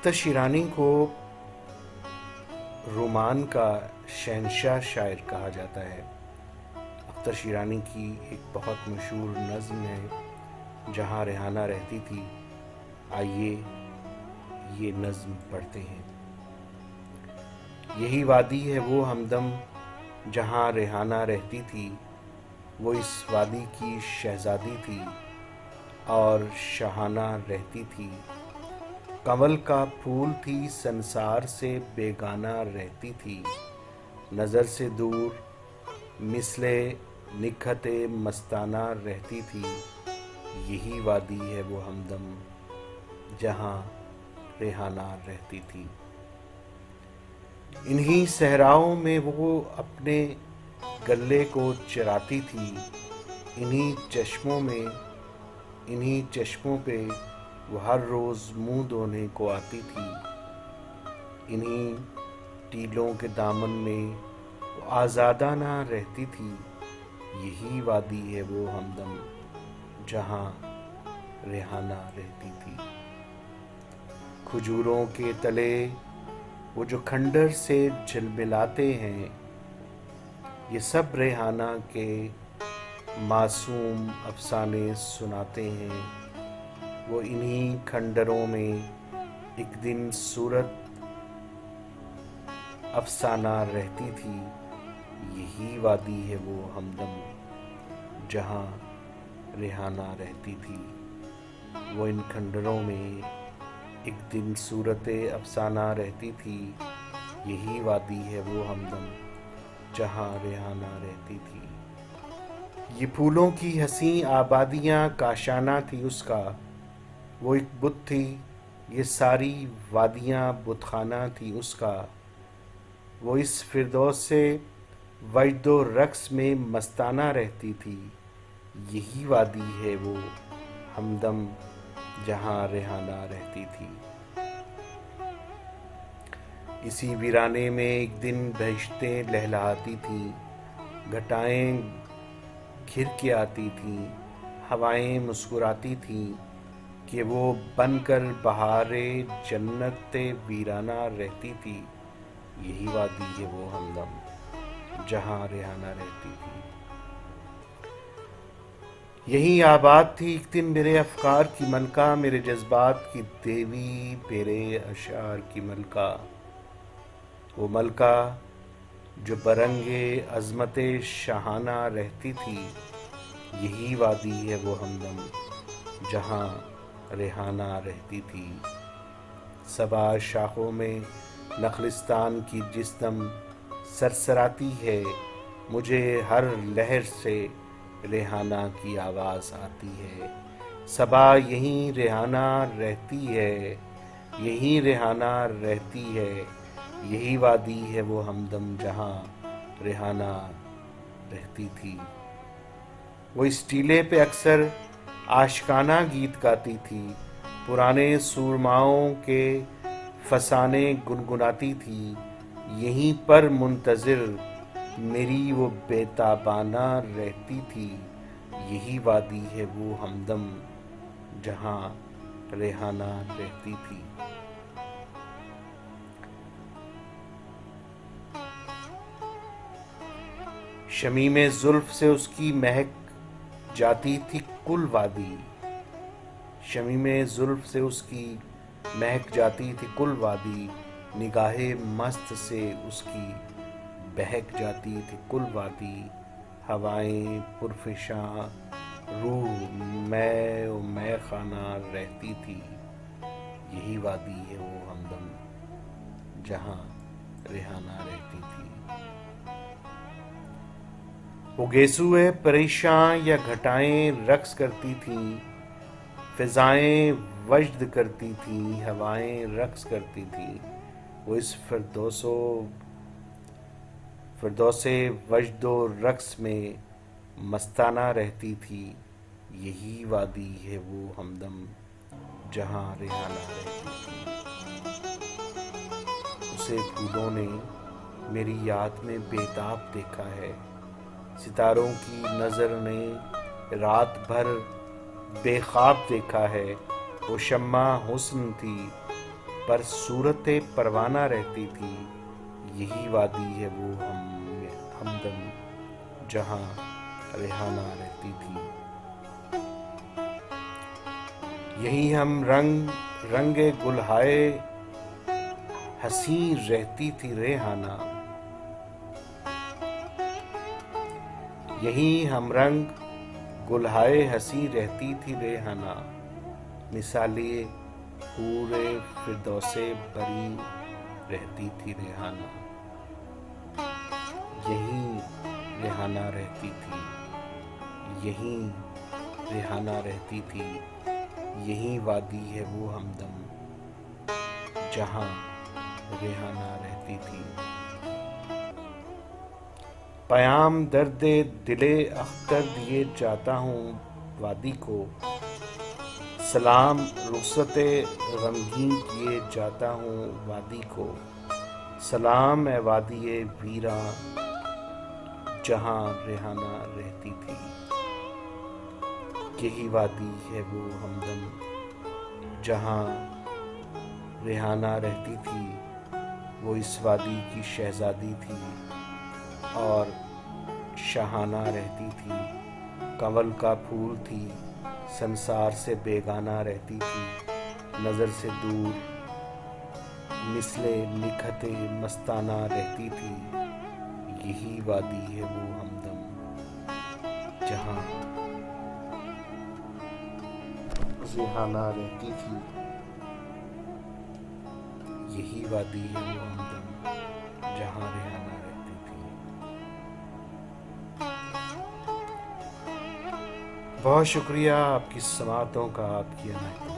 اختر شیرانی کو رومان کا شہنشاہ شاعر کہا جاتا ہے۔ اختر شیرانی کی ایک بہت مشہور نظم ہے جہاں ریحانہ رہتی تھی۔ آئیے یہ نظم پڑھتے ہیں۔ یہی وادی ہے وہ ہمدم جہاں ریحانہ رہتی تھی، وہ اس وادی کی شہزادی تھی اور شاہانہ رہتی تھی۔ کنول کا پھول تھی، سنسار سے بیگانہ رہتی تھی، نظر سے دور مثل نکہت مستانہ رہتی تھی۔ یہی وادی ہے وہ ہمدم جہاں ریحانہ رہتی تھی۔ انہی صحراؤں میں وہ اپنے گلے کو چراتی تھی، انہی چشموں پہ وہ ہر روز منہ دھونے کو آتی تھی۔ انہی ٹیلوں کے دامن میں وہ آزادانہ رہتی تھی۔ یہی وادی ہے وہ ہمدم جہاں ریحانہ رہتی تھی۔ کھجوروں کے تلے وہ جو کھنڈر سے جھلملاتے ہیں، یہ سب ریحانہ کے معصوم افسانے سناتے ہیں۔ وہ انہی کھنڈروں میں ایک دن صورت افسانہ رہتی تھی۔ یہی وادی ہے وہ ہمدم جہاں ریحانہ رہتی تھی۔ وہ ان کھنڈروں میں ایک دن صورت افسانہ رہتی تھی۔ یہی وادی ہے وہ ہمدم جہاں ریحانہ رہتی تھی۔ یہ پھولوں کی حسین آبادیاں کاشانہ تھی اس کا، وہ ایک بت تھی، یہ ساری وادیاں بت خانہ تھی اس کا۔ وہ اس فردوس وجد و رقص میں مستانہ رہتی تھی۔ یہی وادی ہے وہ ہمدم جہاں ریحانہ رہتی تھی۔ اسی ویرانے میں ایک دن بہشتیں لہلہاتی تھیں، گھٹائیں گھر کے آتی تھیں، ہوائیں مسکراتی تھیں کہ وہ بن کر بہار جنت ویرانہ رہتی تھی۔ یہی وادی ہے وہ ہمدم جہاں ریحانہ رہتی تھی۔ یہی آباد تھی ایک دن میرے افکار کی ملکہ، میرے جذبات کی دیوی، میرے اشعار کی ملکہ۔ وہ ملکہ جو برنگ عظمت شاہانہ رہتی تھی۔ یہی وادی ہے وہ ہمدم جہاں ریحانہ رہتی تھی۔ صبا شاخوں میں نخلستان کی جس دم سرسراتی ہے، مجھے ہر لہر سے ریحانہ کی آواز آتی ہے۔ صبا یہیں ریحانہ رہتی ہے، یہیں ریحانہ رہتی ہے۔ یہی وادی ہے وہ ہمدم جہاں ریحانہ رہتی تھی۔ وہ اس ٹیلے پہ اکثر عاشقانہ گیت گاتی تھی، پرانے سورماؤں کے فسانے گنگناتی تھی۔ یہیں پر منتظر میری وہ بیتابانہ رہتی تھی۔ یہی وادی ہے وہ ہمدم جہاں ریحانہ رہتی تھی۔ شمیم زلف سے اس کی مہک جاتی تھی کل وادی، شمیم زلف سے اس کی مہک جاتی تھی کل وادی، نگاہ مست سے اس کی بہک جاتی تھی کل وادی۔ ہوائیں پرفشاں روح میں و مے خانہ رہتی تھی۔ یہی وادی ہے وہ ہمدم جہاں ریحانہ رہتی تھی۔ وہ گیسوئے پریشاں یا گھٹائیں رقص کرتی تھیں، فضائیں وجد کرتی تھیں، ہوائیں رقص کرتی تھیں۔ وہ اس فردوس وجد و رقص میں مستانہ رہتی تھی۔ یہی وادی ہے وہ ہمدم جہاں ریحانہ رہتی تھی۔ اسے پھولوں نے میری یاد میں بےتاب دیکھا ہے، ستاروں کی نظر نے رات بھر بے خواب دیکھا ہے۔ وہ شمع حسن تھی، پر صورت پروانہ رہتی تھی، یہی وادی ہے وہ ہمدم جہاں ریحانہ رہتی تھی۔ یہی ہم رنگ گلہائے حسین رہتی تھی ریحانہ، یہی ہم رنگ گلہائے حسین رہتی تھی ریحانہ، مثالِ حور فردوس بری رہتی تھی ریحانہ، یہی ریحانہ رہتی تھی، یہی ریحانہ رہتی تھی، یہی وادی ہے وہ ہمدم جہاں ریحانہ رہتی تھی۔ پیام درد دل اختر دیے جاتا ہوں وادی کو، سلام رخصت غمگین کیے جاتا ہوں وادی کو، سلام اے وادی ویراں جہاں ریحانہ رہتی تھی، یہی وادی ہے وہ ہمدم جہاں ریحانہ رہتی تھی، وہ اس وادی کی شہزادی تھی اور شاہانہ رہتی تھی، کنول کا پھول تھی، سنسار سے بیگانہ رہتی تھی، نظر سے دور مثل نکہت مستانہ رہتی تھی، یہی وادی ہے وہ ہمدم جہاں ریحانہ رہتی تھی، یہی وادی ہے وہ ہمدم جہاں ریحانہ رہتی تھی۔ بہت شکریہ آپ کی سماعتوں کا، آپ کی عنایت